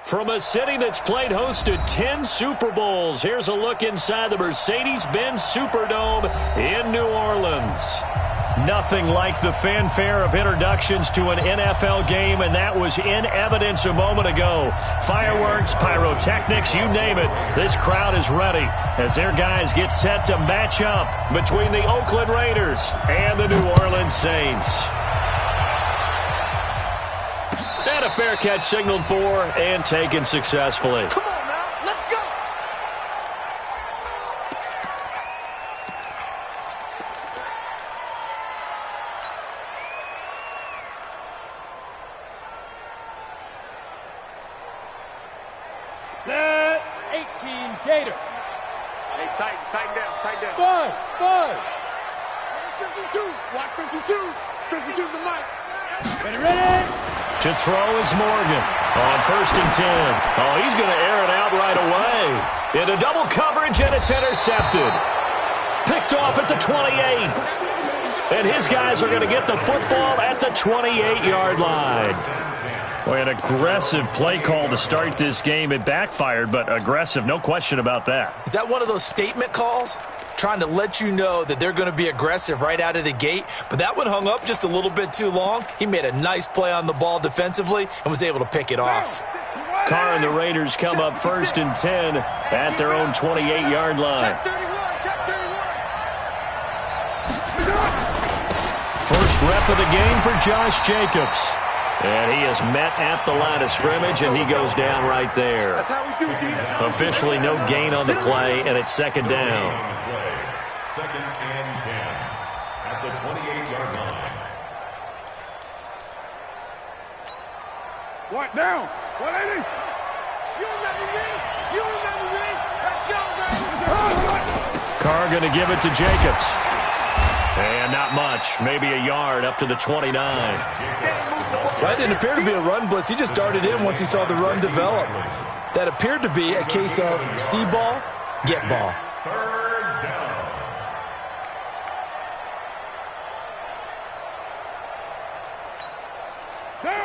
From a city that's played host to 10 Super Bowls, here's a look inside the Mercedes-Benz Superdome in New Orleans. Nothing like the fanfare of introductions to an NFL game, and that was in evidence a moment ago. Fireworks, pyrotechnics, you name it. This crowd is ready as their guys get set to match up between the Oakland Raiders and the New Orleans Saints. And a fair catch signaled for and taken successfully. Come on now, let's go! Set 18 Gator. Hey, tighten down. Five. 52, watch 52. 52's the mic. Ready? To throw is Morgan on 1st and 10. Oh, he's going to air it out right away. Into double coverage, and it's intercepted. Picked off at the 28. And his guys are going to get the football at the 28-yard line. Boy, an aggressive play call to start this game. It backfired, but aggressive, no question about that. Is that one of those statement calls? Trying to let you know that they're going to be aggressive right out of the gate, but that one hung up just a little bit too long. He made a nice play on the ball defensively and was able to pick it off. Carr and the Raiders come up 1st and 10 at their own 28-yard line. First rep of the game for Josh Jacobs. And he is met at the line of scrimmage, and he goes down right there. That's how we do, D. Officially no gain on the play, and it's 2nd down. 2nd and 10 at the 28-yard line. What down? 180. You remember me? Let's go, baby. Carr going to give it to Jacobs. And not much, maybe a yard up to the 29. That didn't appear to be a run blitz. He just darted in once he saw the run develop. That appeared to be a case of see ball, get ball. 3rd down.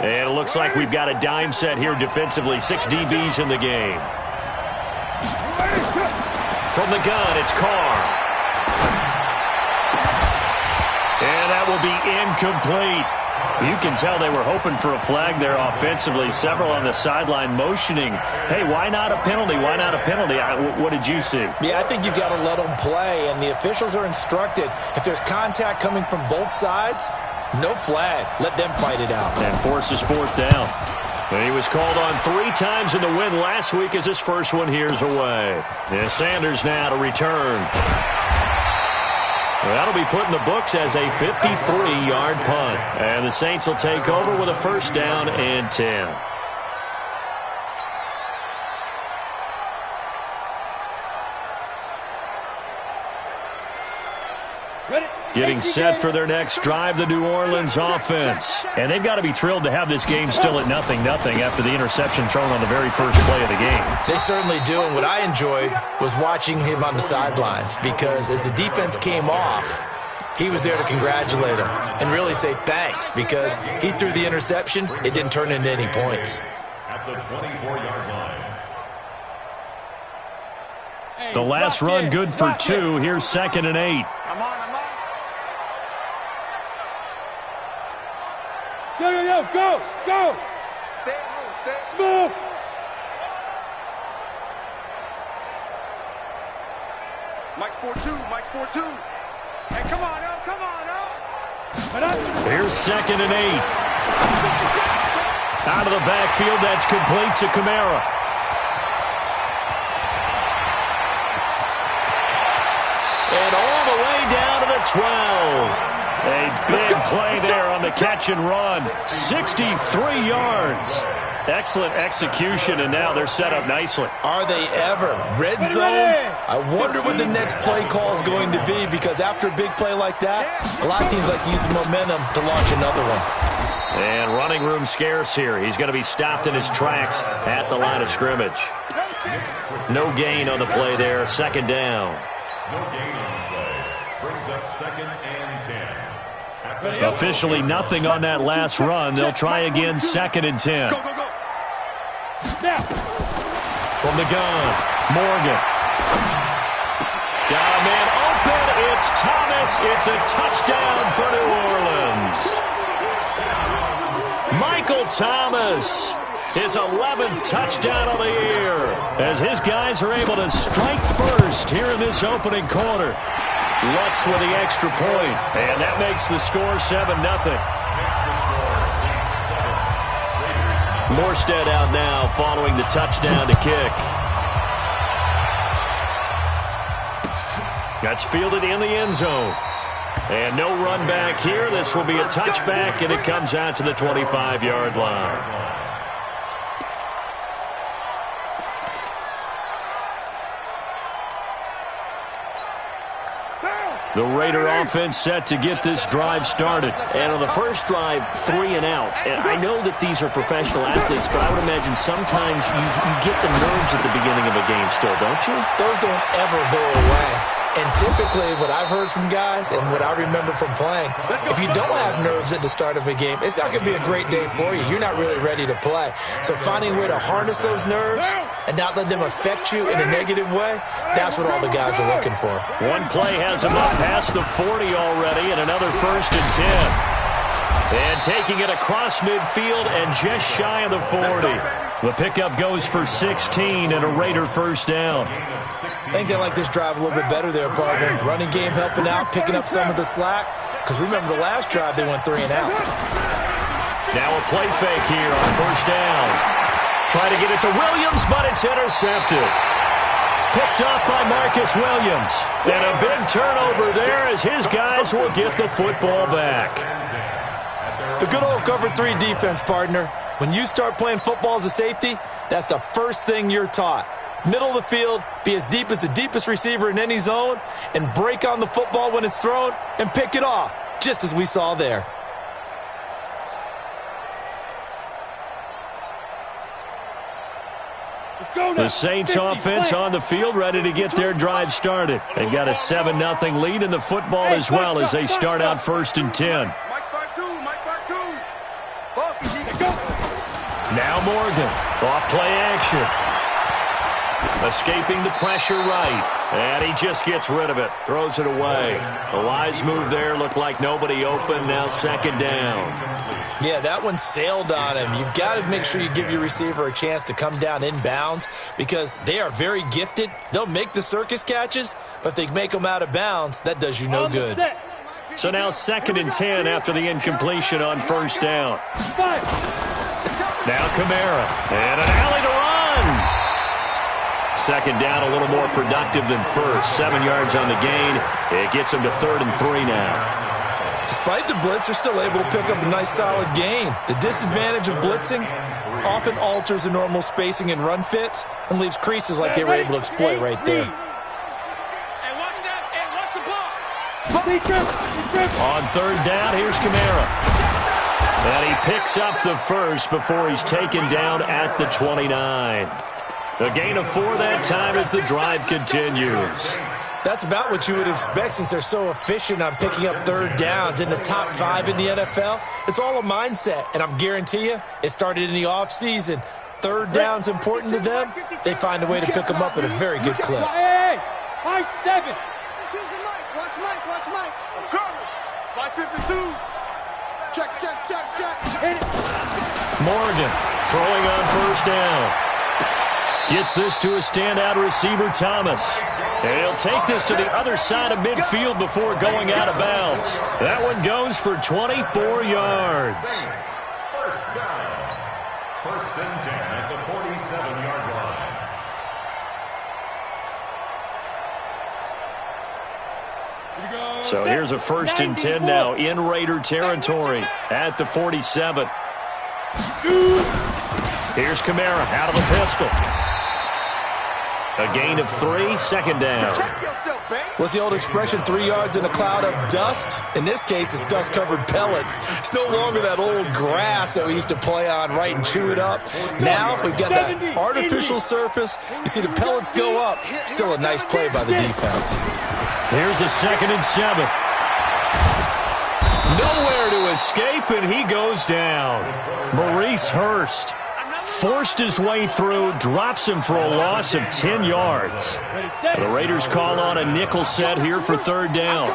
And it looks like we've got a dime set here defensively. 6 DBs in the game. From the gun, it's Carr. And that will be incomplete. You can tell they were hoping for a flag there offensively. Several on the sideline motioning, hey, why not a penalty? Why not a penalty? What did you see? Yeah, I think you've got to let them play, and the officials are instructed. If there's contact coming from both sides, no flag. Let them fight it out. And forces 4th down. And he was called on 3 times in the win last week as his first one here's away. And Sanders now to return. Well, that'll be put in the books as a 53-yard punt. And the Saints will take over with a 1st down and 10. Getting set for their next drive, the New Orleans offense. And they've got to be thrilled to have this game still at 0-0 after the interception thrown on the very first play of the game. They certainly do, and what I enjoyed was watching him on the sidelines because as the defense came off, he was there to congratulate him and really say thanks because he threw the interception. It didn't turn into any points. At the 24-yard line. The last run good for 2. Here's 2nd and 8. I'm on. Go. Stay at home. Smooth. Mike's 4-2. Hey, come on now. Here's 2nd and 8. Out of the backfield, that's complete to Kamara. And all the way down to the 12. A big play there on the catch and run. 63 yards. Excellent execution, and now they're set up nicely. Are they ever? Red zone? I wonder what the next play call is going to be because after a big play like that, a lot of teams like to use the momentum to launch another one. And running room scarce here. He's going to be stopped in his tracks at the line of scrimmage. No gain on the play there. 2nd down. No gain on the play. Brings up 2nd and 10. Officially nothing on that last run. They'll try again 2nd and 10. Go. Now. From the gun, Morgan. Got a man open. It's Thomas. It's a touchdown for New Orleans. Michael Thomas, his 11th touchdown of the year, as his guys are able to strike first here in this opening quarter. Lutz with the extra point, and that makes the score 7-0. Morstead out now following the touchdown to kick. That's fielded in the end zone. And no run back here. This will be a touchback, and it comes out to the 25-yard line. The Raider offense set to get this drive started. And on the first drive, 3 and out. And I know that these are professional athletes, but I would imagine sometimes you get the nerves at the beginning of a game still, don't you? Those don't ever go away. And typically what I've heard from guys and what I remember from playing, if you don't have nerves at the start of a game, it's not going to be a great day for you. You're not really ready to play. So finding a way to harness those nerves and not let them affect you in a negative way, that's what all the guys are looking for. One play has him up past the 40 already, and another 1st and 10. And taking it across midfield and just shy of the 40. The pickup goes for 16 and a Raider first down. I think they like this drive a little bit better there, partner. Running game helping out, picking up some of the slack. Because remember the last drive, they went 3 and out. Now a play fake here on first down. Try to get it to Williams, but it's intercepted. Picked up by Marcus Williams. And a big turnover there as his guys will get the football back. The good old cover 3 defense, partner. When you start playing football as a safety, that's the first thing you're taught. Middle of the field, be as deep as the deepest receiver in any zone, and break on the football when it's thrown and pick it off, just as we saw there. The Saints offense on the field, ready to get their drive started. They've got a 7-0 lead in the football as well as they start out 1st and 10. Now Morgan, off play action. Escaping the pressure right. And he just gets rid of it. Throws it away. The wise move there. Looked like nobody open. Now 2nd down. Yeah, that one sailed on him. You've got to make sure you give your receiver a chance to come down inbounds because they are very gifted. They'll make the circus catches, but if they make them out of bounds, that does you no good. So now 2nd and 10 after the incompletion on first down. Now Kamara. And an alley to run. 2nd down, a little more productive than first. 7 yards on the gain. It gets him to 3rd and 3 now. Despite the blitz, they're still able to pick up a nice solid gain. The disadvantage of blitzing often alters the normal spacing and run fits and leaves creases like they were able to exploit right there. On 3rd down, here's Kamara. And he picks up the first before he's taken down at the 29. A gain of 4 that time as the drive continues. That's about what you would expect since they're so efficient on picking up 3rd downs in the top 5 in the NFL. It's all a mindset, and I'm guarantee you it started in the offseason. 3rd down's important to them. They find a way to pick them up at a very good clip. Hey, high 7. Watch Mike. I'm coming. 552. Check. Morgan throwing on first down. Gets this to a standout receiver, Thomas. And he'll take this to the other side of midfield before going out of bounds. That one goes for 24 yards. First down. 1st and 10 at the 47-yard line. So here's a 1st and 10 now in Raider territory at the 47. Here's Kamara out of the pistol. A gain of 3, 2nd down. What's the old expression, 3 yards in a cloud of dust? In this case, it's dust-covered pellets. It's no longer that old grass that we used to play on, right, and chew it up. Now we've got that artificial surface. You see the pellets go up. Still a nice play by the defense. Here's a 2nd and 7. Nowhere to escape, and he goes down. Maurice Hurst. forced his way through, drops him for a loss of 10 yards. The Raiders call on a nickel set here for third down.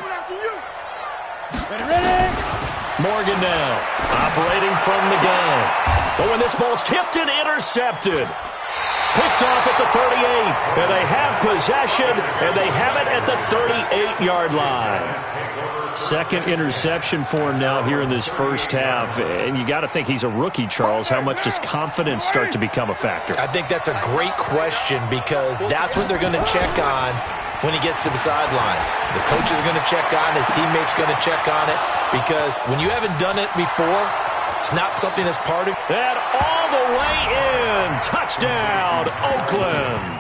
Morgan now, operating from the gun. But when this ball's tipped and intercepted. Picked off at the 38, and they have possession, and they have it at the 38-yard line. Second interception for him now here in this first half, and you got to think he's a rookie, Charles. How much does confidence start to become a factor? I think that's a great question because that's what they're going to check on when he gets to the sidelines. The coach is going to check on, his teammates going to check on it, because when you haven't done it before, it's not something that's part of. And all the way in, touchdown, Oakland.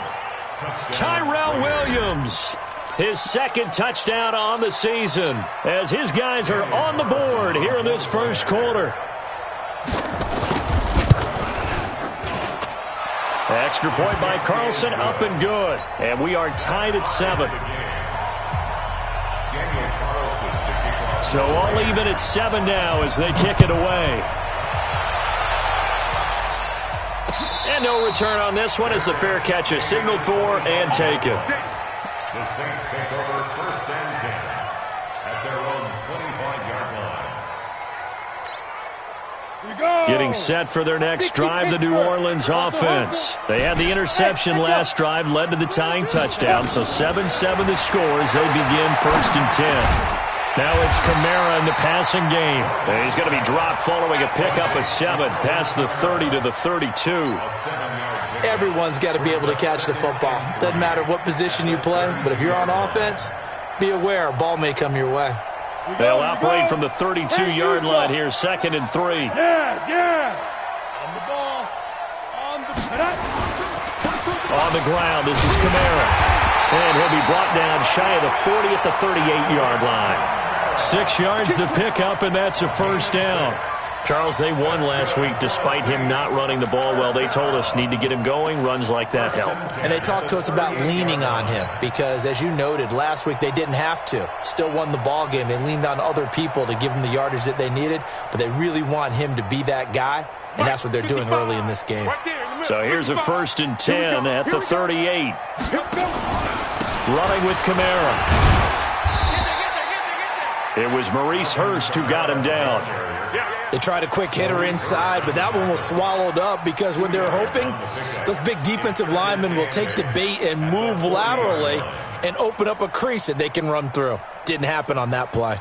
Tyrell Williams, his second touchdown on the season, as his guys are on the board here in this first quarter. Extra point by Carlson, up and good. And we are tied at 7. So all even at 7 now as they kick it away. And no return on this one as the fair catch is signaled for and taken. The Saints take over first and 10 at their own 25-yard line. Getting set for their next drive, the New Orleans offense. They had the interception last drive, led to the tying touchdown, so 7-7 the score as they begin first and 10. Now it's Kamara in the passing game. He's going to be dropped following a pickup of 7 past the 30 to the 32. Everyone's got to be able to catch the football. Doesn't matter what position you play, but if you're on offense, be aware a ball may come your way. They'll operate from the 32-yard line here, 2nd and 3. Yes. On the ball. On the ground, this is Kamara. And he'll be brought down shy of the 40 at the 38-yard line. 6 yards the pickup, and that's a first down. Charles, they won last week despite him not running the ball well. They told us need to get him going. Runs like that help. And they talked to us about leaning on him because, as you noted, last week they didn't have to. Still won the ball game. They leaned on other people to give them the yardage that they needed, but they really want him to be that guy, and that's what they're doing early in this game. So here's a first and 10 at the 38. Running with Kamara. It was Maurice Hurst who got him down. They tried a quick hitter inside, but that one was swallowed up because when they're hoping, those big defensive linemen will take the bait and move laterally and open up a crease that they can run through. Didn't happen on that play.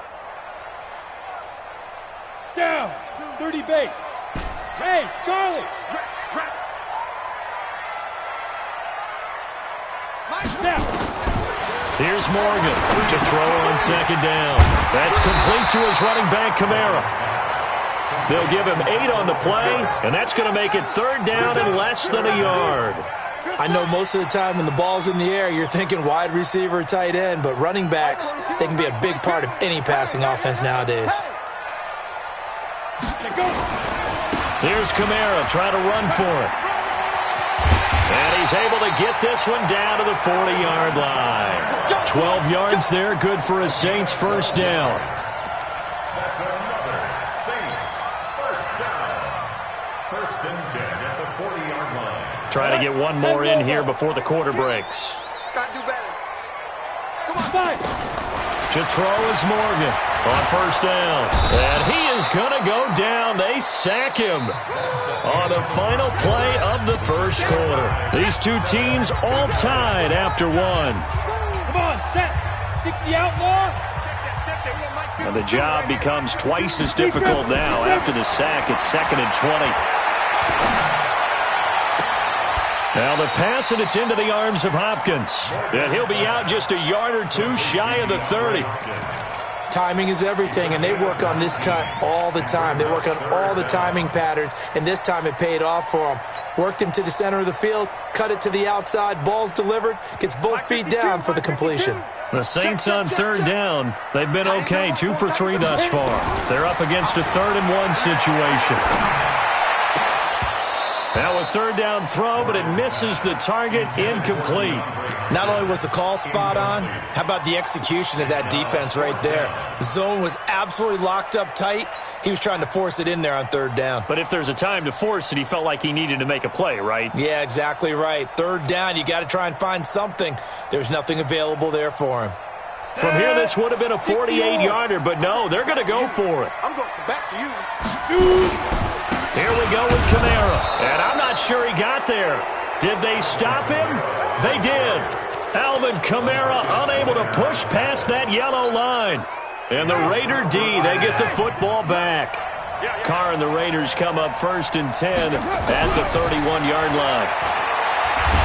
Down, 30 base. Hey, Charlie. Now. Here's Morgan to throw on second down. That's complete to his running back, Kamara. They'll give him 8 on the play, and that's going to make it third down and less than a yard. I know most of the time when the ball's in the air, you're thinking wide receiver, tight end, but running backs, they can be a big part of any passing offense nowadays. Here's Kamara trying to run for it. And he's able to get this one down to the 40-yard line. 12 yards there, good for a Saints first down. That's another Saints first down. First and 10 at the 40-yard line. Trying to get one more in here before the quarter breaks. Got to do better. Come on, To throw is Morgan on first down. And he is going to go down. They sack him on the final play of the first quarter. These two teams all tied after one. Come on, set. 60 outlaw. And the job becomes twice as difficult now after the sack. It's 2nd and 20. Now the pass, and it's into the arms of Hopkins. And he'll be out just a yard or two shy of the 30. Timing is everything, and they work on this cut all the time. They work on all the timing patterns, and this time it paid off for them. Worked him to the center of the field, cut it to the outside, ball's delivered, gets both feet down for the completion. The Saints on third down, they've been okay, 2 for 3 thus far. They're up against a 3rd and 1 situation. Now a third down throw, but it misses the target, incomplete. Not only was the call spot on, how about the execution of that defense right there? The zone was absolutely locked up tight. He was trying to force it in there on third down. But if there's a time to force it, he felt like he needed to make a play, right? Yeah, exactly right. Third down, you got to try and find something. There's nothing available there for him. From here, this would have been a 48-yarder, but no, they're going to go for it. I'm going back to you. Here we go with Kamara, and I'm not sure he got there. Did they stop him? They did. Alvin Kamara unable to push past that yellow line. And the Raider D, they get the football back. Carr and the Raiders come up 1st and 10 at the 31-yard line.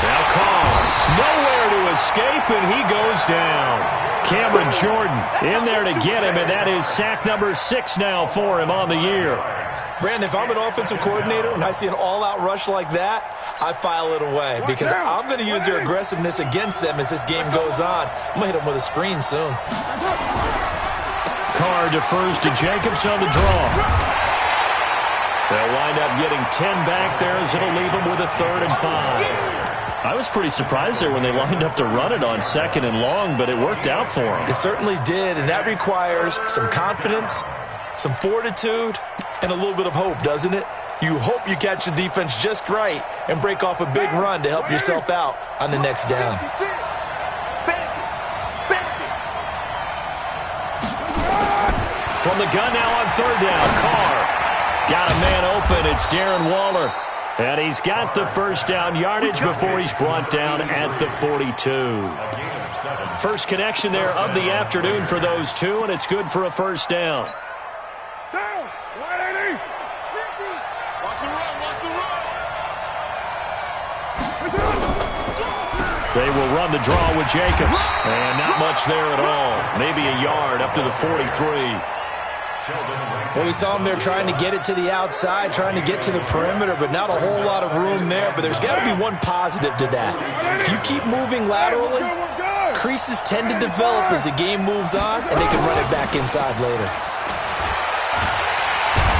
Now Carr, nowhere to escape, and he goes down. Cameron Jordan in there to get him, and that is sack number 6 now for him on the year. Brandon, if I'm an offensive coordinator and I see an all-out rush like that, I file it away because I'm going to use their aggressiveness against them as this game goes on. I'm going to hit them with a screen soon. Carr defers to Jacobs on the draw. They'll wind up getting 10 back there as it'll leave them with a 3rd and 5. I was pretty surprised there when they lined up to run it on 2nd and long, but it worked out for them. It certainly did, and that requires some confidence, some fortitude, and a little bit of hope, doesn't it? You hope you catch the defense just right and break off a big run to help yourself out on the next down. From the gun now on 3rd down, Carr got a man open. It's Darren Waller. And he's got the 1st down yardage before he's brought down at the 42. First connection there of the afternoon for those two, and it's good for a 1st down. Down, 180. Sneaky. Watch the run, They will run the draw with Jacobs. And not much there at all. Maybe a yard up to the 43. Well, we saw him there trying to get it to the outside, trying to get to the perimeter, but not a whole lot of room there. But there's got to be one positive to that. If you keep moving laterally, creases tend to develop as the game moves on, and they can run it back inside later.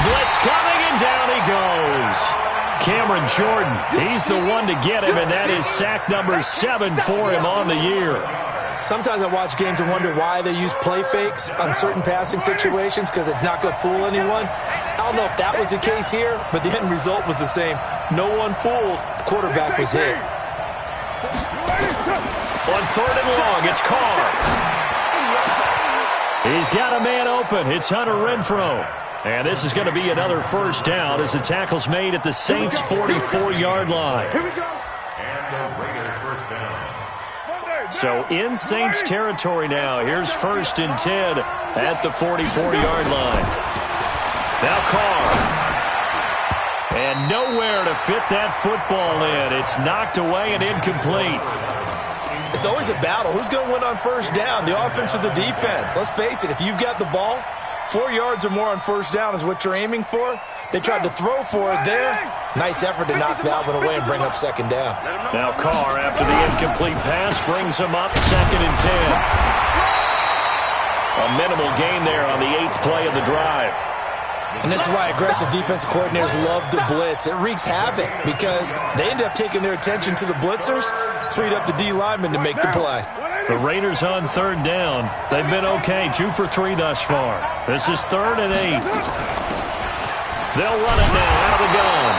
Blitz coming, and down he goes. Cameron Jordan, he's the one to get him, and that is sack number 7 for him on the year. Sometimes I watch games and wonder why they use play fakes on certain passing situations because it's not going to fool anyone. I don't know if that was the case here, but the end result was the same. No one fooled. The quarterback was hit. On 3rd and long, it's Carr. He's got a man open. It's Hunter Renfrow. And this is going to be another 1st down as the tackle's made at the Saints' 44-yard line. Here we go. And the Raiders 1st down. So in Saints territory now. Here's 1st and 10 at the 44-yard line. Now Carr. And nowhere to fit that football in. It's knocked away and incomplete. It's always a battle. Who's going to win on 1st down, the offense or the defense? Let's face it, if you've got the ball, 4 yards or more on 1st down is what you're aiming for. They tried to throw for it there. Nice effort to knock that one away and bring up 2nd down. Now Carr, after the incomplete pass, brings him up 2nd and 10. A minimal gain there on the 8th play of the drive. And this is why aggressive defensive coordinators love to blitz. It wreaks havoc because they end up taking their attention to the blitzers, freed up the D linemen to make the play. The Raiders on 3rd down. They've been okay, 2 for 3 thus far. This is 3rd and 8. They'll run it now out of the gun.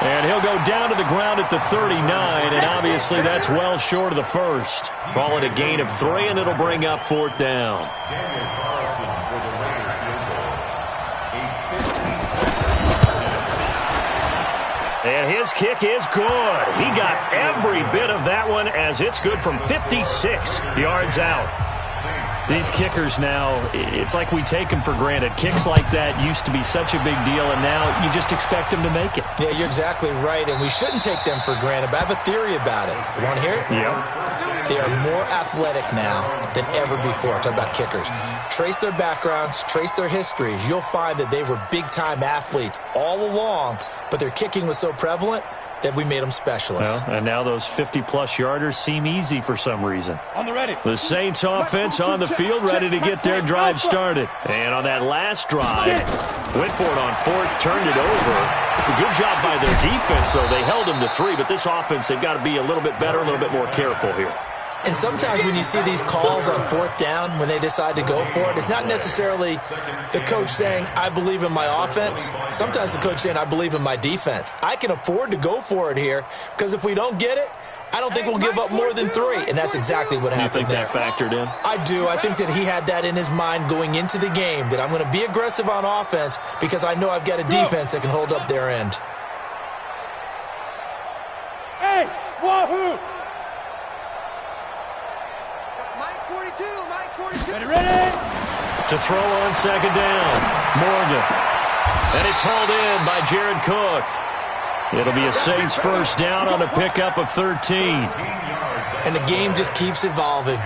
And he'll go down to the ground at the 39, and obviously that's well short of the 1st. Call it a gain of 3, and it'll bring up 4th down. Daniel Carlson for the Raiders field goal. And his kick is good. He got every bit of that one as it's good from 56 yards out. These kickers now, it's like we take them for granted. Kicks like that used to be such a big deal, and now you just expect them to make it. Yeah, you're exactly right, and we shouldn't take them for granted, but I have a theory about it. You want to hear it? Yeah. They are more athletic now than ever before. Talk about kickers. Trace their backgrounds, trace their histories. You'll find that they were big-time athletes all along, but their kicking was so prevalent, that we made them specialists. Well, and now those 50-plus yarders seem easy for some reason. On the ready. The Saints offense on the field, ready to get their drive started. And on that last drive, went for it on fourth, turned it over. Good job by their defense, though. They held them to 3, but this offense, they've got to be a little bit better, a little bit more careful here. And sometimes when you see these calls on fourth down, when they decide to go for it, it's not necessarily the coach saying, I believe in my offense. Sometimes the coach saying, I believe in my defense. I can afford to go for it here because if we don't get it, I don't think we'll give up more than 3. And that's exactly what happened there. You think that factored in? I do. I think that he had that in his mind going into the game, that I'm going to be aggressive on offense because I know I've got a defense that can hold up their end. Hey, wahoo! Ready? To throw on second down, Morgan. And it's hauled in by Jared Cook. It'll be a Saints first down on a pickup of 13. And the game just keeps evolving.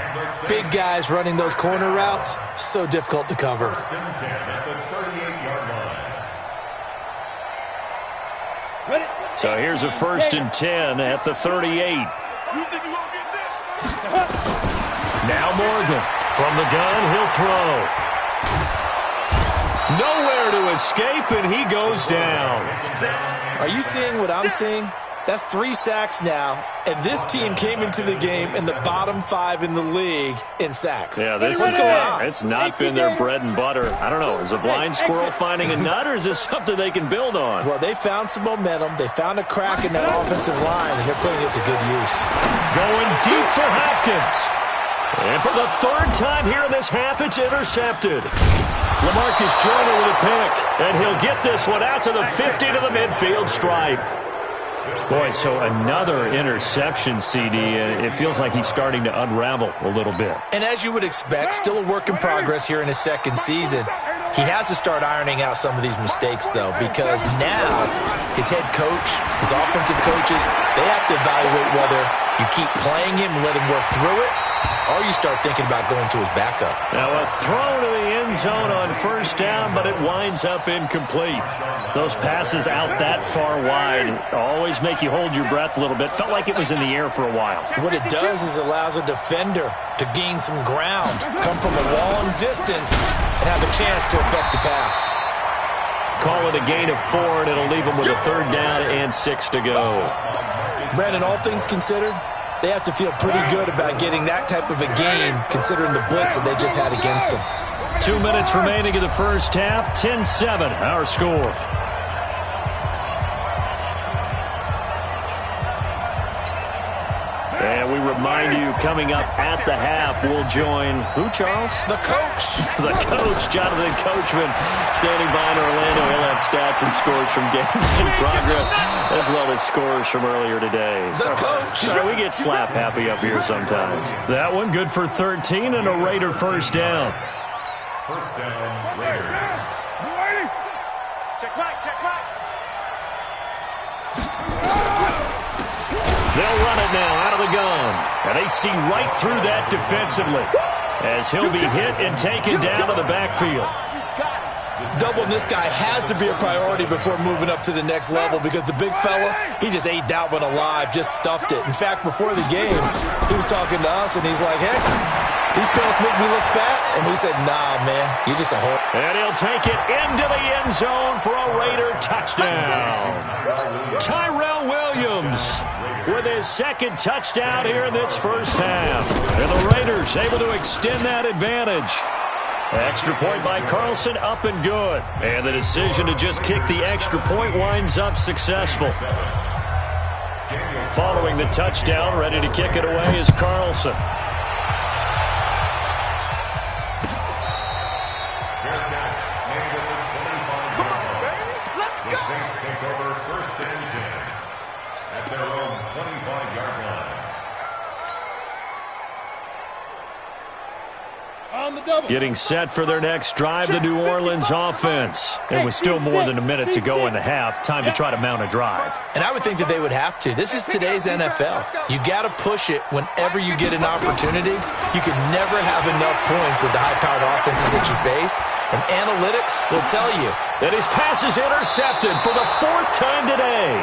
Big guys running those corner routes, so difficult to cover. So here's a 1st and 10 at the 38. Now Morgan. From the gun, he'll throw. Nowhere to escape, and he goes down. Are you seeing what I'm seeing? That's 3 sacks now, and this team came into the game in the bottom 5 in the league in sacks. Yeah, this What's is going on? It's not been their bread and butter. I don't know. Is a blind squirrel finding a nut, or is this something they can build on? Well, they found some momentum. They found a crack in that offensive line, and they're putting it to good use. Going deep for Hopkins. And for the 3rd time here in this half, it's intercepted. LaMarcus Joyner with a pick, and he'll get this one out to the 50 to the midfield stripe. Boy, so another interception, CD, and it feels like he's starting to unravel a little bit. And as you would expect, still a work in progress here in his 2nd season. He has to start ironing out some of these mistakes, though, because now his head coach, his offensive coaches, they have to evaluate whether you keep playing him and let him work through it, or you start thinking about going to his backup. Now a throw to the end zone on 1st down, but it winds up incomplete. Those passes out that far wide always make you hold your breath a little bit. Felt like it was in the air for a while. What it does is allows a defender to gain some ground, come from a long distance, and have a chance to affect the pass. Call it a gain of 4, and it'll leave them with a 3rd down and 6 to go. Brandon, all things considered, they have to feel pretty good about getting that type of a gain, considering the blitz that they just had against them. 2 minutes remaining in the first half, 10-7, our score. And we remind you, coming up at the half, we'll join who, Charles? The coach. The coach, Jonathan Coachman, standing by in Orlando. He'll have stats and scores from games in progress, as well as scores from earlier today. The coach. We get slap happy up here sometimes. That one good for 13 and a Raider first down. First down, Raiders. Check back, check back. They'll run it now out of the gun. And they see right through that defensively as he'll be hit and taken down to the backfield. Doubling this guy has to be a priority before moving up to the next level because the big fella, he just ate that one alive, just stuffed it. In fact, before the game, he was talking to us, and he's like, hey, these pants make me look fat. And we said, nah, man, you're just a whole. And he'll take it into the end zone for a Raider touchdown. Tyrell Williams with his 2nd touchdown here in this first half. And the Raiders able to extend that advantage. Extra point by Carlson, up and good. And the decision to just kick the extra point winds up successful. Following the touchdown, ready to kick it away is Carlson. On the Getting set for their next drive, the New Orleans offense. And with still more than a minute to go in the half, time to try to mount a drive. And I would think that they would have to. This is today's NFL. You got to push it whenever you get an opportunity. You can never have enough points with the high-powered offenses that you face. And analytics will tell you. And his pass is intercepted for the 4th time today.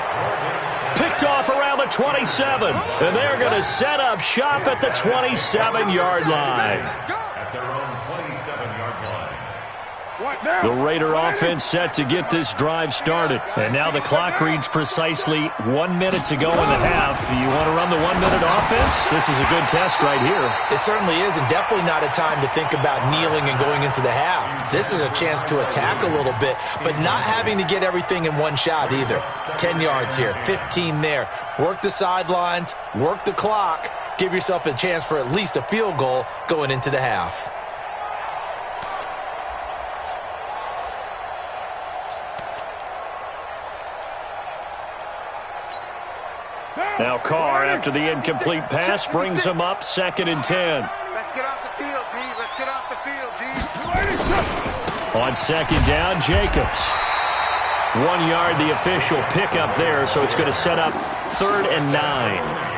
Picked off around the 27. And they're going to set up shop at the 27-yard line. At their own 27-yard line. The Raider offense set to get this drive started. And now the clock reads precisely 1 minute to go in the half. You want to run the 1 minute offense? This is a good test right here. It certainly is, and definitely not a time to think about kneeling and going into the half. This is a chance to attack a little bit, but not having to get everything in one shot either. 10 yards here, 15 there. Work the sidelines, work the clock. Give yourself a chance for at least a field goal going into the half. Now Carr, after the incomplete pass, brings him up 2nd and 10. Let's get off the field, D. Let's get off the field, D. On 2nd down, Jacobs. 1 yard, the official pickup there, so it's going to set up 3rd and 9.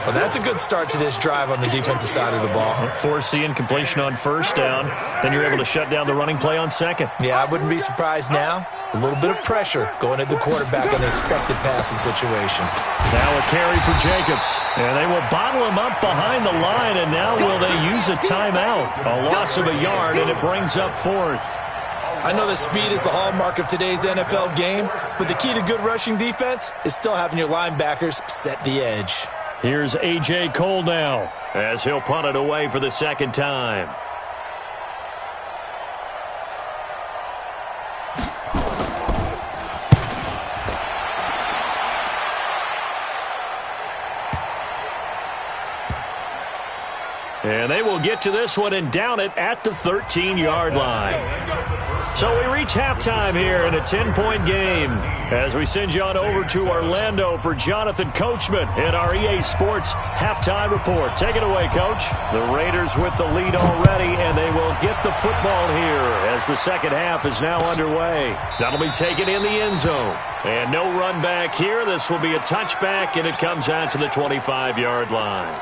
Well, that's a good start to this drive on the defensive side of the ball. Force the incompletion on 1st down. Then you're able to shut down the running play on 2nd. Yeah, I wouldn't be surprised now. A little bit of pressure going at the quarterback on the expected passing situation. Now a carry for Jacobs. And they will bottle him up behind the line, and now will they use a timeout? A loss of a yard, and it brings up 4th. I know that speed is the hallmark of today's NFL game, but the key to good rushing defense is still having your linebackers set the edge. Here's A.J. Cole now, as he'll punt it away for the 2nd time. And they will get to this one and down it at the 13-yard line. So we reach halftime here in a 10-point game as we send you on over to Orlando for Jonathan Coachman in our EA Sports Halftime Report. Take it away, Coach. The Raiders with the lead already, and they will get the football here as the second half is now underway. That'll be taken in the end zone. And no run back here. This will be a touchback, and it comes out to the 25-yard line.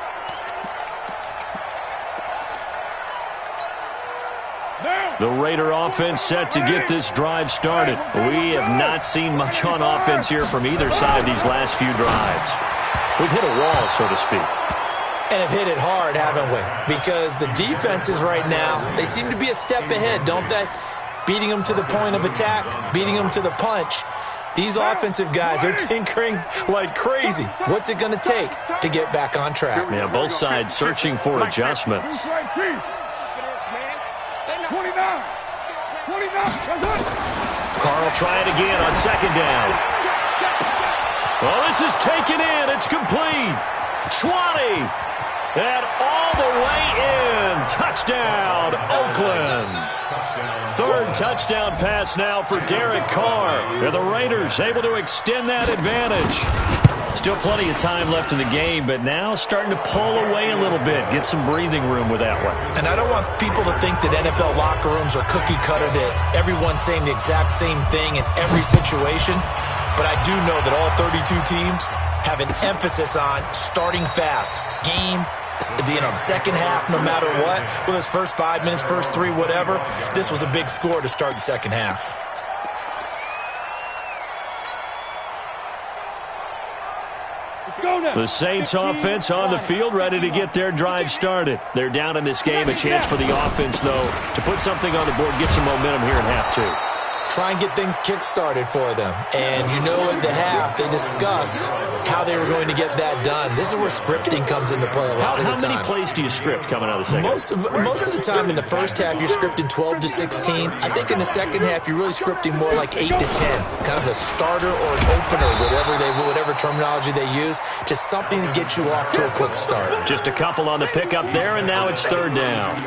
The Raider offense set to get this drive started. We have not seen much on offense here from either side these last few drives. We've hit a wall, so to speak. And have hit it hard, haven't we? Because the defenses right now, they seem to be a step ahead, don't they? Beating them to the point of attack, beating them to the punch. These offensive guys are tinkering like crazy. What's it going to take to get back on track? Yeah, both sides searching for adjustments. 29. Carl try it again on 2nd down. Well, this is taken in. It's complete. 20. And all the way in. Touchdown, Oakland. 3rd touchdown pass now for Derek Carr. And the Raiders able to extend that advantage. Still plenty of time left in the game, but now starting to pull away a little bit, get some breathing room with that one. And I don't want people to think that NFL locker rooms are cookie cutter, that everyone's saying the exact same thing in every situation. But I do know that all 32 teams have an emphasis on starting fast. Game, the second half, no matter what. Whether it's first 5 minutes, first 3, whatever. This was a big score to start the second half. The Saints offense on the field, ready to get their drive started. They're down in this game. A chance for the offense, though, to put something on the board, get some momentum here in half 2. Try and get things kick-started for them. And you know at the half, they discussed how they were going to get that done. This is where scripting comes into play a lot of the time. How many plays do you script coming out of the second? Most of the time in the first half, you're scripting 12 to 16. I think in the second half, you're really scripting more like 8 to 10. Kind of a starter or an opener, whatever terminology they use. Just something to get you off to a quick start. Just a couple on the pickup there, and now it's 3rd down.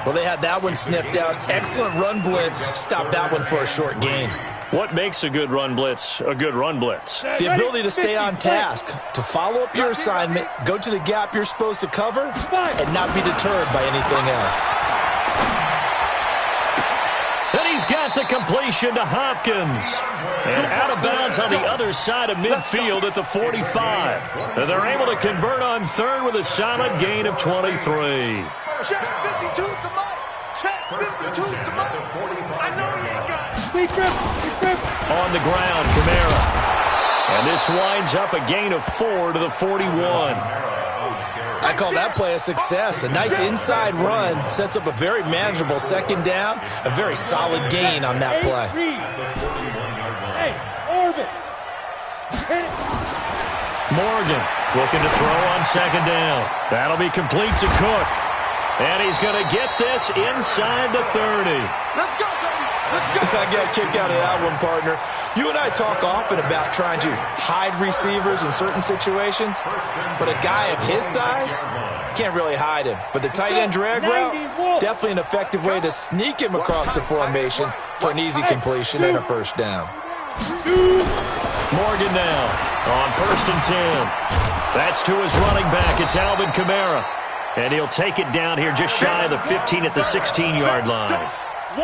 Well, they had that one sniffed out. Excellent run blitz. Stopped that one for a short gain. What makes a good run blitz a good run blitz? The ability to stay on task, to follow up your assignment, go to the gap you're supposed to cover, and not be deterred by anything else. get the completion to Hopkins. And out of bounds on the other side of midfield at the 45. And they're able to convert on third with a solid gain of 23. Check 52's the mic. Check 52's the mic. I know he ain't got it. On the ground, Kamara. And this winds up a gain of 4 to the 41. I call that play a success. A nice inside run sets up a very manageable second down. A very solid gain on that play. Morgan looking to throw on second down. That'll be complete to Cook. And he's going to get this inside the 30. Let's go, baby. Let's go. I got a kick out of that one, partner. You and I talk often about trying to hide receivers in certain situations, but a guy of his size can't really hide him. But the tight end drag route, definitely an effective way to sneak him across the formation for an easy completion and a first down. Morgan now on 1st and 10. That's to his running back. It's Alvin Kamara. And he'll take it down here just shy of the 15 at the 16-yard line.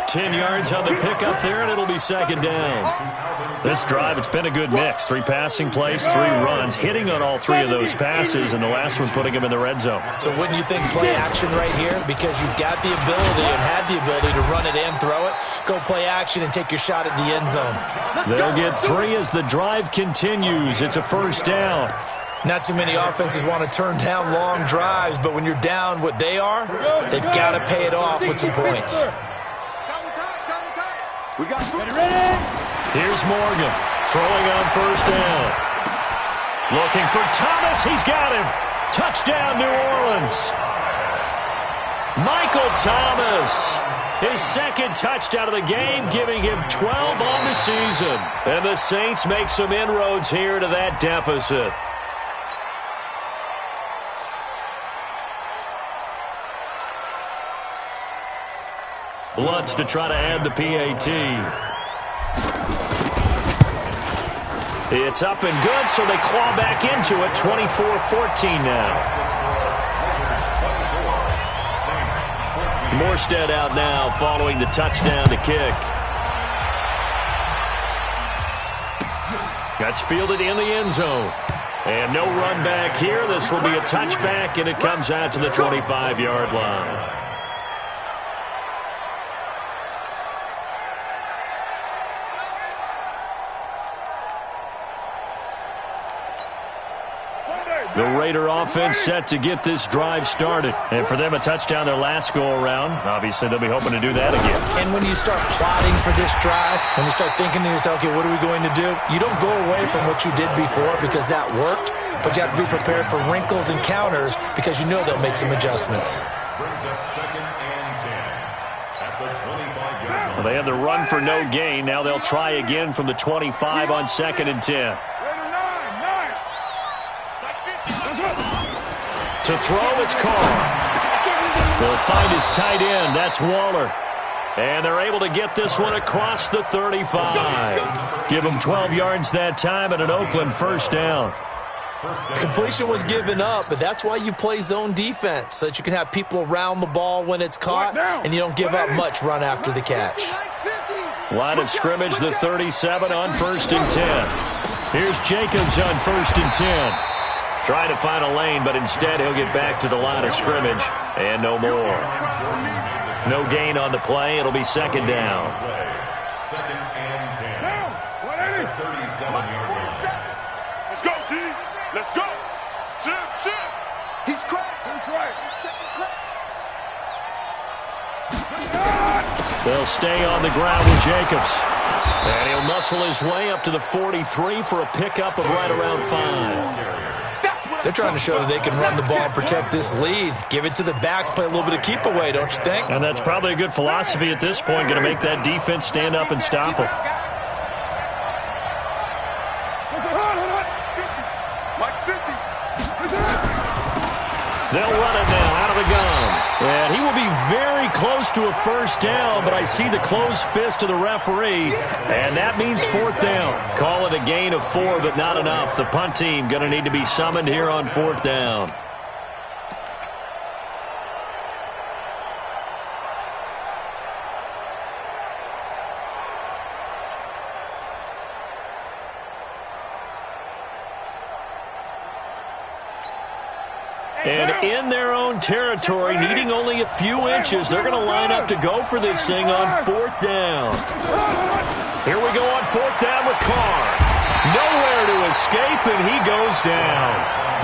10 yards on the pickup there, and it'll be second down. This drive, it's been a good mix. 3 passing plays, 3 runs, hitting on all 3 of those passes, and the last one putting him in the red zone. So wouldn't you think play action right here? Because you've got the ability and had the ability to run it and throw it. Go play action and take your shot at the end zone. They'll get 3 as the drive continues. It's a first down. Not too many offenses want to turn down long drives, but when you're down what they are, they've got to pay it off with some points. We got ready. Here's Morgan throwing on first down. Looking for Thomas. He's got him. Touchdown, New Orleans. Michael Thomas. His second touchdown of the game, giving him 12 on the season. And the Saints make some inroads here to that deficit. Lutz to try to add the PAT. It's up and good, so they claw back into it. 24-14 now. Morstead out now following the touchdown to kick. That's fielded in the end zone. And no run back here. This will be a touchback, and it comes out to the 25-yard line. The Raider offense set to get this drive started. And for them, a touchdown their last go-around. Obviously, they'll be hoping to do that again. And when you start plotting for this drive, when you start thinking to yourself, okay, what are we going to do? You don't go away from what you did before because that worked, but you have to be prepared for wrinkles and counters because you know they'll make some adjustments. Brings up 2nd and 10 at the 25-yard line. Well, they had the run for no gain. Now they'll try again from the 25 on 2nd and 10. To throw, it's Carr. They'll find his tight end. That's Waller. And they're able to get this one across the 35. Give them 12 yards that time and an Oakland first down. Completion was given up, but that's why you play zone defense, so that you can have people around the ball when it's caught, and you don't give up much run after the catch. Line of scrimmage, the 37 on 1st and 10. Here's Jacobs on 1st and 10. Trying to find a lane, but instead he'll get back to the line of scrimmage, and no more. No gain on the play. It'll be second down. 2nd and 10. 37-yard line. Let's go, D. Let's go. Shift. He's crashing. They'll stay on the ground with Jacobs. And he'll muscle his way up to the 43 for a pickup of right around 5. They're trying to show that they can run the ball and protect this lead. Give it to the backs, play a little bit of keep away, don't you think? And that's probably a good philosophy at this point, going to make that defense stand up and stop them. They'll run it now out of the gun. And he will be very close to a first down, but I see the closed fist of the referee, and that means 4th down. Call it a gain of 4, but not enough. The punt team going to need to be summoned here on 4th down. And in their own territory, needing only a few inches, they're going to line up to go for this thing on 4th down. Here we go on 4th down with Carr. Nowhere to escape, and he goes down.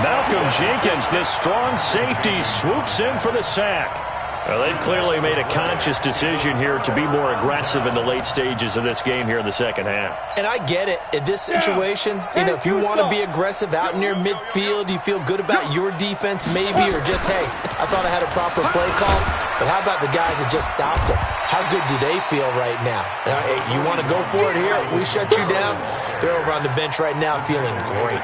Malcolm Jenkins, this strong safety, swoops in for the sack. Well, they've clearly made a conscious decision here to be more aggressive in the late stages of this game here in the second half. And I get it. In this situation, if you want to be aggressive out near midfield, you feel good about your defense maybe, or just, hey, I thought I had a proper play call. But how about the guys that just stopped them? How good do they feel right now? Hey, you want to go for it here? We shut you down. They're over on the bench right now feeling great.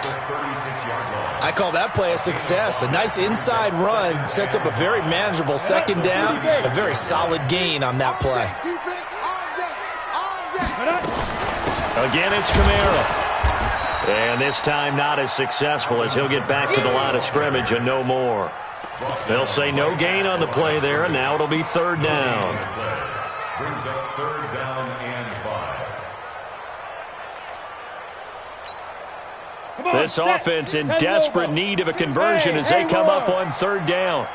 I call that play a success. A nice inside run sets up a very manageable second down. A very solid gain on that play. Again, it's Kamara. And this time not as successful as he'll get back to the line of scrimmage and no more. They'll say no gain on the play there, and now it'll be 3rd down. Brings up 3rd down and 5. This offense in desperate need of a conversion as they come up on 3rd down.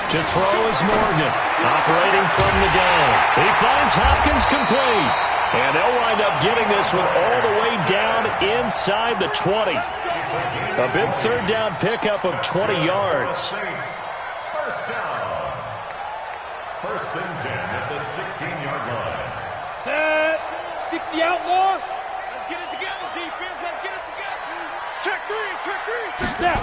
To throw is Morgan, operating from the gun. He finds Hopkins complete. And they'll wind up getting this one all the way down inside the 20. A big 3rd down pickup of 20 yards. 1st down. 1st and 10 at the 16-yard line. Set. 60 outlaw. Let's get it together, defense. Let's get it together. Check 3, check 3, check that.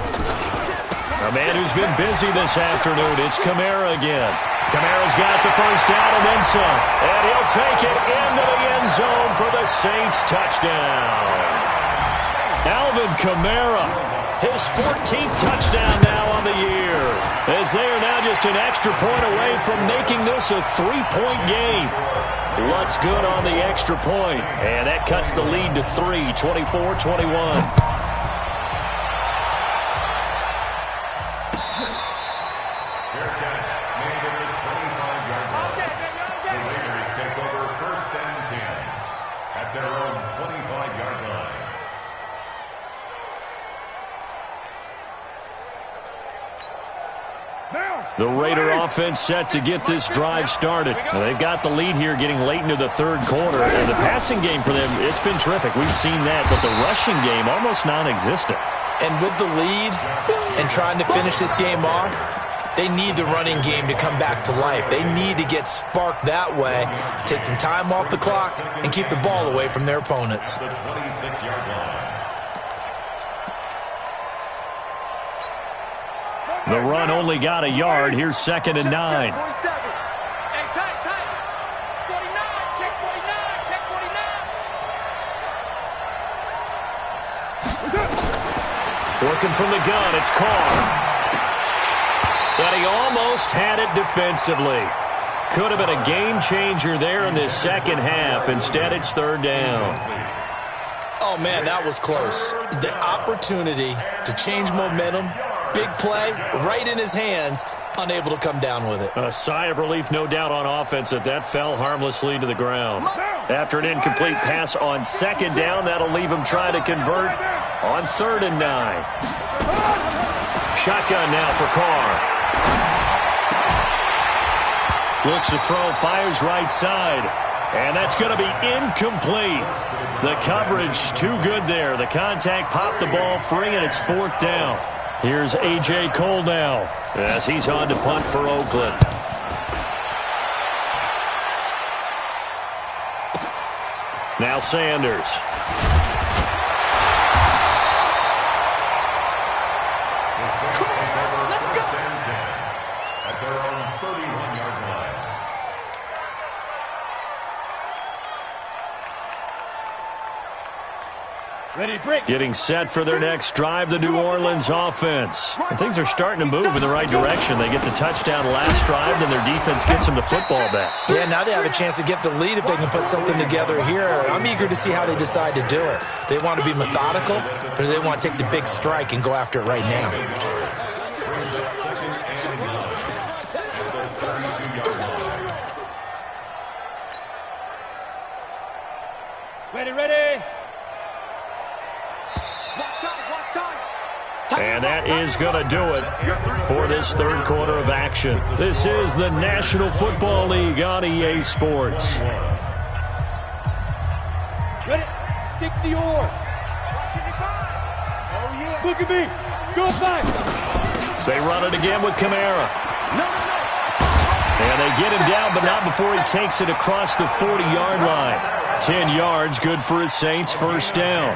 A man who's been busy this afternoon, it's Kamara again. Kamara's got the 1st down and then some. And he'll take it into the end zone for the Saints touchdown. Alvin Kamara, his 14th touchdown now on the year. As they are now just an extra point away from making this a 3-point game. What's good on the extra point? And that cuts the lead to 3, 24-21. The Raider offense set to get this drive started. Now, they've got the lead here getting late into the 3rd quarter. And the passing game for them, it's been terrific. We've seen that. But the rushing game, almost non-existent. And with the lead and trying to finish this game off, they need the running game to come back to life. They need to get sparked that way, take some time off the clock, and keep the ball away from their opponents. The 26-yard line. The run only got a yard. Here's 2nd and 9. Hey, tight. 49, check 49, check 49. Working from the gun, it's Carr. But he almost had it defensively. Could have been a game changer there in this second half. Instead, it's 3rd down. Oh, man, that was close. The opportunity to change momentum, big play, right in his hands, unable to come down with it. A sigh of relief, no doubt, on offense that fell harmlessly to the ground. After an incomplete pass on 2nd down, that'll leave him trying to convert on 3rd and 9. Shotgun now for Carr. Looks to throw, fires right side. And that's going to be incomplete. The coverage too good there. The contact popped the ball free, and it's 4th down. Here's A.J. Cole now as he's on to punt for Oakland. Now Sanders. At their own 31-yard line. Ready to break. Getting set for their next drive, the New Orleans offense. And things are starting to move in the right direction. They get the touchdown last drive, then their defense gets them the football back. Yeah, now they have a chance to get the lead if they can put something together here. I'm eager to see how they decide to do it. They want to be methodical, or do they want to take the big strike and go after it right now? Brings up 2nd and 9 at the 32-yard line. Ready. And that is going to do it for this third quarter of action. This is the National Football League on EA Sports. Ready? 60 or. Oh, yeah. Look at me. Go back. They run it again with Kamara. And they get him down, but not before he takes it across the 40-yard line. 10 yards, good for his Saints, first down.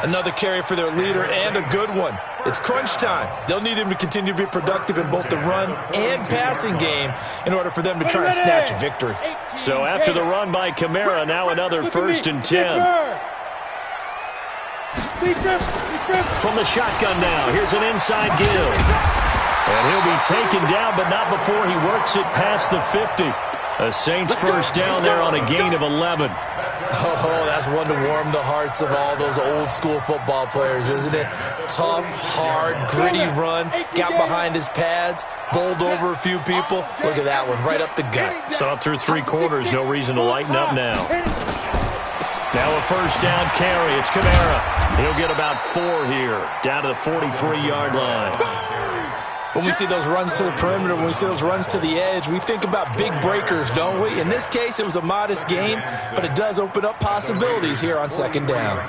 Another carry for their leader and a good one. It's crunch time. They'll need him to continue to be productive in both the run and passing game in order for them to try and snatch a victory. So after the run by Kamara, now another first and 10. From the shotgun now, here's an inside give. And he'll be taken down, but not before he works it past the 50. A Saints first down there on a gain of 11. Oh, that's one to warm the hearts of all those old-school football players, isn't it? Tough, hard, gritty run, got behind his pads, bowled over a few people. Look at that one, right up the gut. Saw through three quarters, no reason to lighten up now. Now a first down carry. It's Kamara. He'll get about 4 here, down to the 43-yard line. When we see those runs to the perimeter, when we see those runs to the edge, we think about big breakers, don't we? In this case, it was a modest gain, but it does open up possibilities here on second down.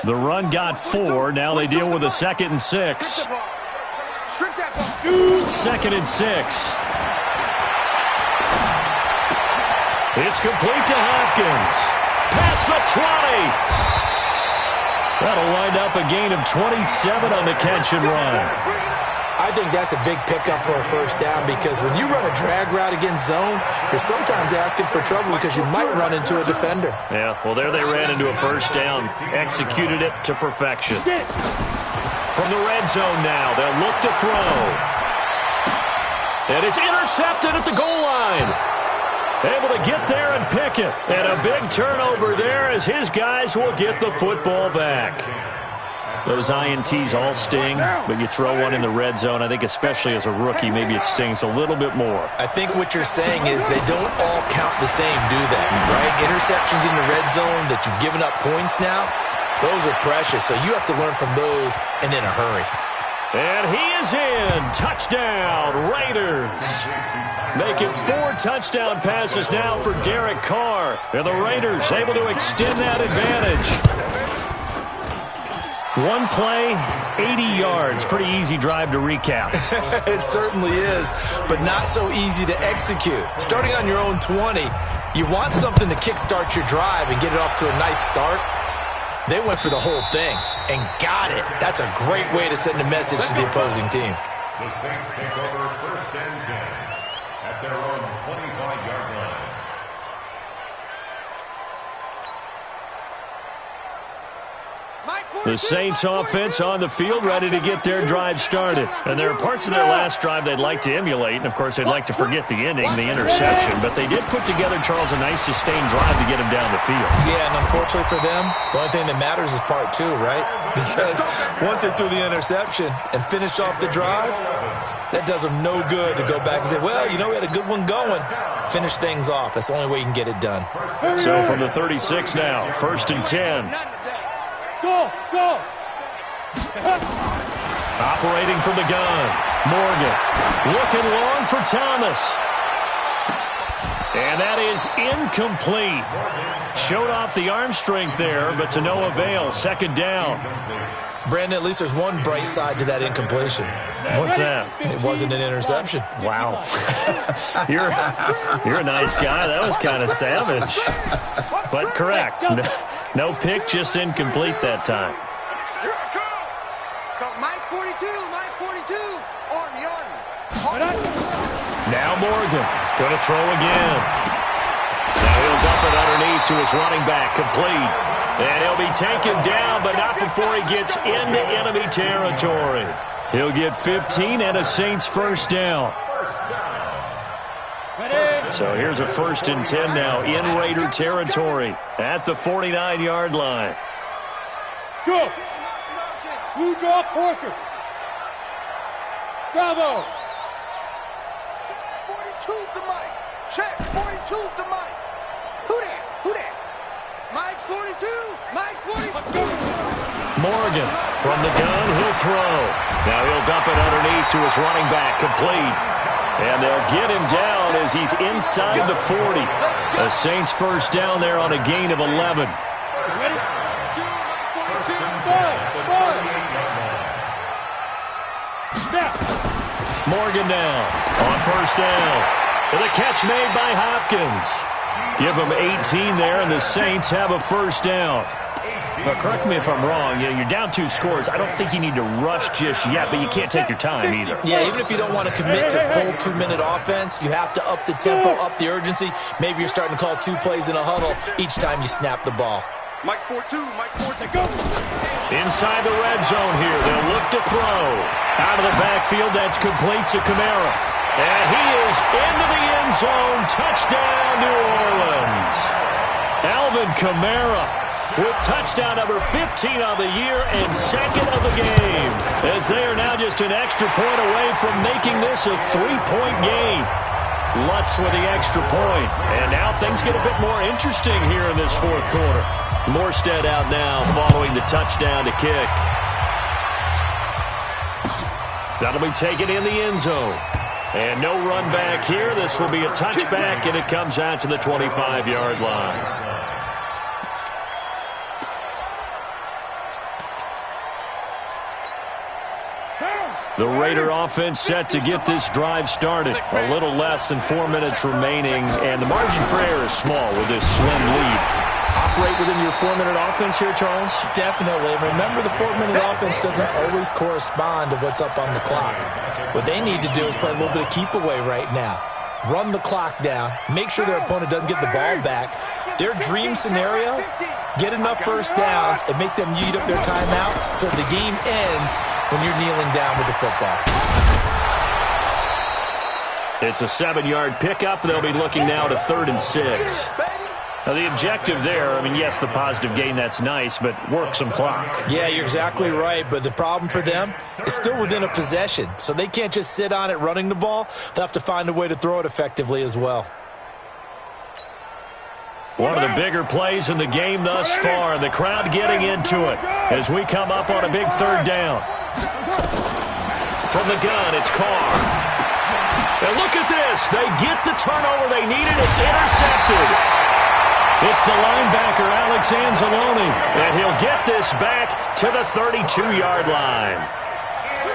The run got 4. Now they deal with a 2nd and 6. 2nd and 6. It's complete to Hopkins. Past the 20. That'll wind up a gain of 27 on the catch and run. I think that's a big pickup for a first down because when you run a drag route against zone, you're sometimes asking for trouble because you might run into a defender. Yeah, well, there they ran into a first down. Executed it to perfection. From the red zone now, they'll look to throw. And it's intercepted at the goal line. Able to get there and pick it. And a big turnover there as his guys will get the football back. Those INTs all sting, but you throw one in the red zone, I think especially as a rookie, maybe it stings a little bit more. I think what you're saying is they don't all count the same, do they? Right? Interceptions in the red zone that you've given up points now, those are precious. So you have to learn from those and in a hurry. And he is in. Touchdown, Raiders. Make it 4 touchdown passes now for Derek Carr. And the Raiders able to extend that advantage. One play, 80 yards. Pretty easy drive to recap. It certainly is, but not so easy to execute. Starting on your own 20, you want something to kickstart your drive and get it off to a nice start. They went for the whole thing and got it. That's a great way to send a message to the opposing team. The Saints take over first and 10 at their own 25-yard line. The Saints offense on the field, ready to get their drive started. And there are parts of their last drive they'd like to emulate. And, of course, they'd like to forget the ending, the interception. But they did put together, Charles, a nice sustained drive to get him down the field. Yeah, and unfortunately for them, the only thing that matters is part 2, right? Because once they threw the interception and finished off the drive, that does them no good to go back and say, well, you know, we had a good one going. Finish things off. That's the only way you can get it done. So from the 36 now, first and 10. Go! Operating from the gun, Morgan looking long for Thomas. And that is incomplete. Showed off the arm strength there, but to no avail. Second down. Brandon, at least there's one bright side to that incompletion. What's that? It wasn't an interception. Wow. You're a nice guy. That was kind of savage. But correct. No pick, just incomplete that time. Here I come! It's got Mike 42, Army. Now Morgan, going to throw again. Now he'll dump it underneath to his running back, complete. And he'll be taken down, but not before he gets into enemy territory. He'll get 15 and a Saints first down. So here's a first and 10 now in Raider territory at the 49-yard line. Go! Blue draw quarter. Bravo! Check 42's the mic. Check 42's the mic. Who that? Mike's 42. Mike's 44. Morgan from the gun, he'll throw. Now he'll dump it underneath to his running back, complete. And they'll get him down as he's inside the 40. The Saints first down there on a gain of 11. Ready? Morgan now on first down. With a catch made by Hopkins. Give them 18 there, and the Saints have a first down. But correct me if I'm wrong, you're down 2 scores. I don't think you need to rush just yet, but you can't take your time either. Yeah, even if you don't want to commit to full 2-minute offense, you have to up the tempo, up the urgency. Maybe you're starting to call 2 plays in a huddle each time you snap the ball. Mike's 4-2. Mike's 4-2. Go. Inside the red zone here, they'll look to throw. Out of the backfield, that's complete to Kamara. And he is into the end zone. Touchdown, New Orleans. Alvin Kamara with touchdown number 15 on the year and second of the game, as they are now just an extra point away from making this a 3-point game. Lutz with the extra point. And now things get a bit more interesting here in this fourth quarter. Morstead out now following the touchdown to kick. That'll be taken in the end zone. And no run back here. This will be a touchback, and it comes out to the 25-yard line. The Raider offense set to get this drive started. A little less than 4 minutes remaining, and the margin for error is small with this slim lead. Operate within your 4-minute offense here, Charles? Definitely. Remember, the 4-minute offense doesn't always correspond to what's up on the clock. What they need to do is play a little bit of keep away right now. Run the clock down. Make sure their opponent doesn't get the ball back. Their dream scenario, get enough first downs and make them eat up their timeouts so the game ends when you're kneeling down with the football. It's a 7-yard pickup. They'll be looking now to 3rd and 6. Now, the objective there, I mean, yes, the positive gain, that's nice, but work some clock. Yeah, you're exactly right, but the problem for them is still within a possession, so they can't just sit on it running the ball. They'll have to find a way to throw it effectively as well. One of the bigger plays in the game thus far, and the crowd getting into it as we come up on a big 3rd down. From the gun, it's Carr. And look at this. They get the turnover they needed. It's intercepted. It's the linebacker, Alex Anzalone, and he'll get this back to the 32-yard line.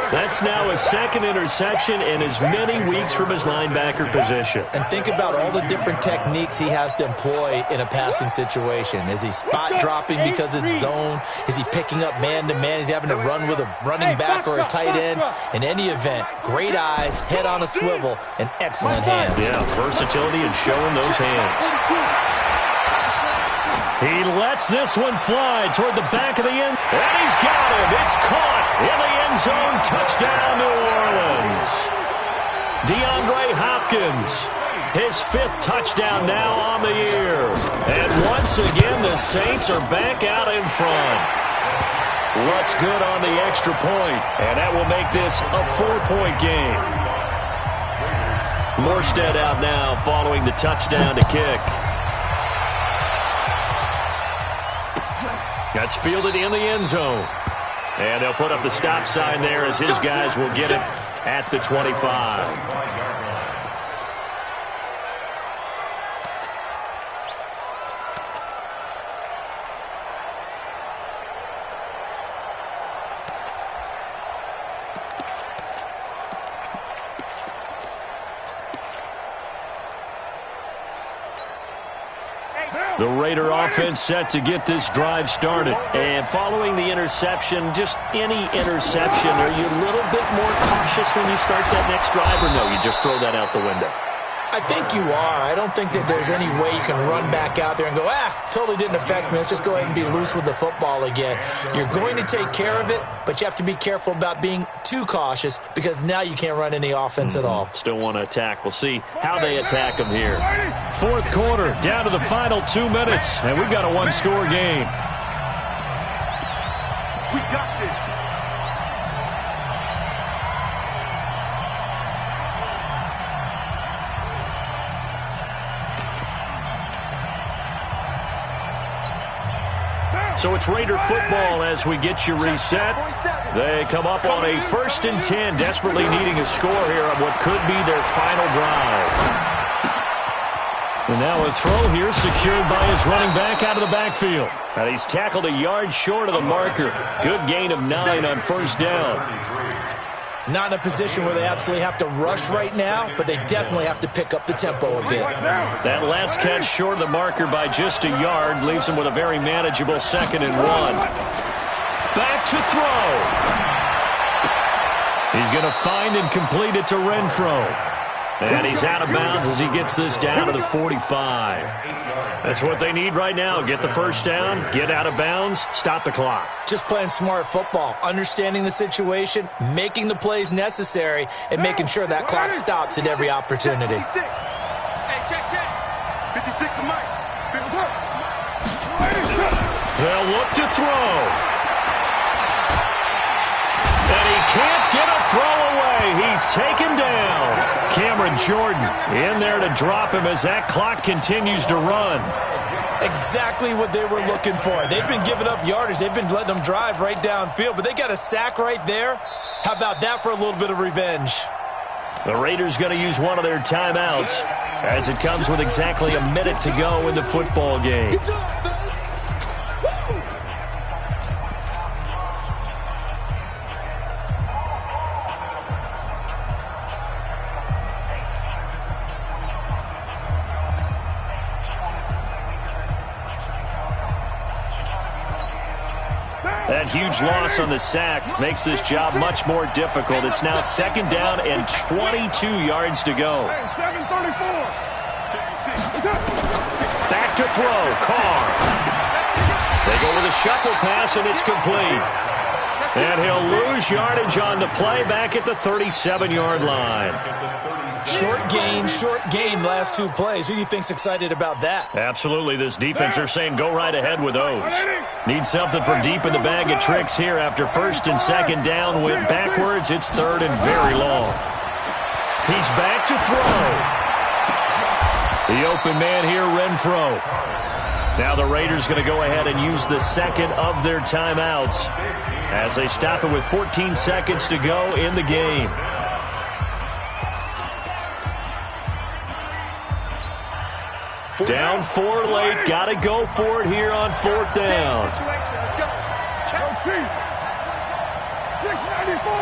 That's now his 2nd interception in as many weeks from his linebacker position. And think about all the different techniques he has to employ in a passing situation. Is he spot dropping because it's zone? Is he picking up man-to-man? Is he having to run with a running back or a tight end? In any event, great eyes, head on a swivel, and excellent hands. Yeah, versatility and showing those hands. He lets this one fly toward the back of the end. And he's got him. It's caught in the end zone. Touchdown, New Orleans. DeAndre Hopkins, his 5th touchdown now on the year. And once again, the Saints are back out in front. Lutz good on the extra point, and that will make this a 4-point game. Morstead out now following the touchdown to kick. That's fielded in the end zone. And they'll put up the stop sign there as his guys will get it at the 25. The Raider offense set to get this drive started. And following the interception, just any interception, are you a little bit more cautious when you start that next drive, or no, you just throw that out the window? I think you are. I don't think that there's any way you can run back out there and go, totally didn't affect me. Let's just go ahead and be loose with the football again. You're going to take care of it, but you have to be careful about being too cautious because now you can't run any offense at all. Still want to attack. We'll see how they attack them here. 4th quarter, down to the final 2 minutes, and we've got a 1-score game. We got this. So it's Raider football as we get you reset. They come up on a 1st and 10, desperately needing a score here on what could be their final drive. And now a throw here secured by his running back out of the backfield. And he's tackled a yard short of the marker. Good gain of 9 on 1st down. Not in a position where they absolutely have to rush right now, but they definitely have to pick up the tempo a bit. That last catch short of the marker by just a yard leaves him with a very manageable 2nd and 1. Back to throw. He's going to find and complete it to Renfro. And he's out of bounds as he gets this down to the 45. That's what they need right now. Get the 1st down, get out of bounds, stop the clock. Just playing smart football, understanding the situation, making the plays necessary, and making sure that clock stops at every opportunity. Hey, check. 56 to Mike. 52. They'll look to throw. And he can't get a throw away. He's taken down. Cameron Jordan in there to drop him as that clock continues to run. Exactly what they were looking for. They've been giving up yardage. They've been letting them drive right downfield, but they got a sack right there. How about that for a little bit of revenge? The Raiders going to use one of their timeouts as it comes with exactly a minute to go in the football game. That huge loss on the sack makes this job much more difficult. It's now 2nd down and 22 yards to go. Back to throw. Carr. They go with a shuffle pass, and it's complete. And he'll lose yardage on the play back at the 37-yard line. Short gain last 2 plays. Who do you think's excited about that? Absolutely. This defense, they're saying go right ahead with those. Need something from deep in the bag of tricks here after 1st and 2nd down. Went backwards. It's 3rd and very long. He's back to throw. The open man here, Renfro. Now the Raiders going to go ahead and use the 2nd of their timeouts as they stop it with 14 seconds to go in the game. Down 4 late. Got to go for it here on 4th down. Let's go. Check. 694.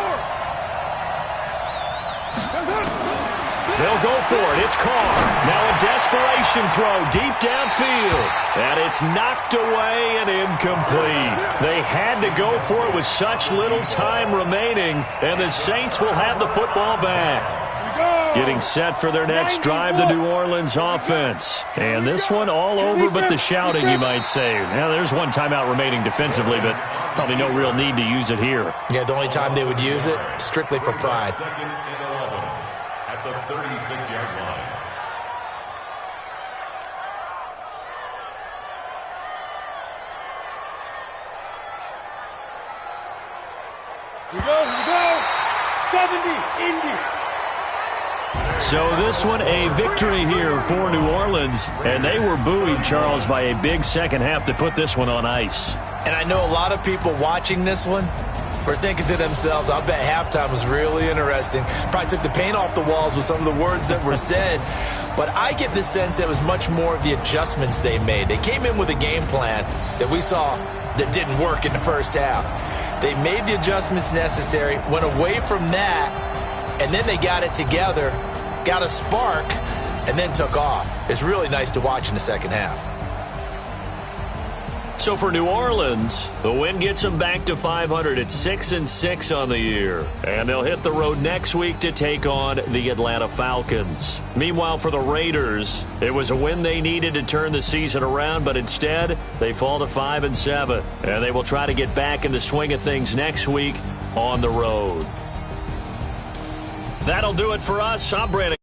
They'll go for it. It's Carr. Now a desperation throw deep downfield. And it's knocked away and incomplete. They had to go for it with such little time remaining. And the Saints will have the football back. Getting set for their next drive, the New Orleans offense. And this one all over but the shouting, you might say. Now, there's one timeout remaining defensively, but probably no real need to use it here. Yeah, the only time they would use it, strictly for pride. 2nd and 11 at the 36-yard line. Here we go. 70, Indy. So this one a victory here for New Orleans, and they were buoyed, Charles, by a big second half to put this one on ice. And I know a lot of people watching this one were thinking to themselves, I bet halftime was really interesting. Probably took the paint off the walls with some of the words that were said. But I get the sense that it was much more of the adjustments they made. They came in with a game plan that we saw that didn't work in the 1st half. They made the adjustments necessary, went away from that, and then they got it together, got a spark, and then took off. It's really nice to watch in the 2nd half. So for New Orleans, the win gets them back to 500 at 6-6 on the year. And they'll hit the road next week to take on the Atlanta Falcons. Meanwhile, for the Raiders, it was a win they needed to turn the season around, but instead, they fall to 5-7. And they will try to get back in the swing of things next week on the road. That'll do it for us. I'm Brandon.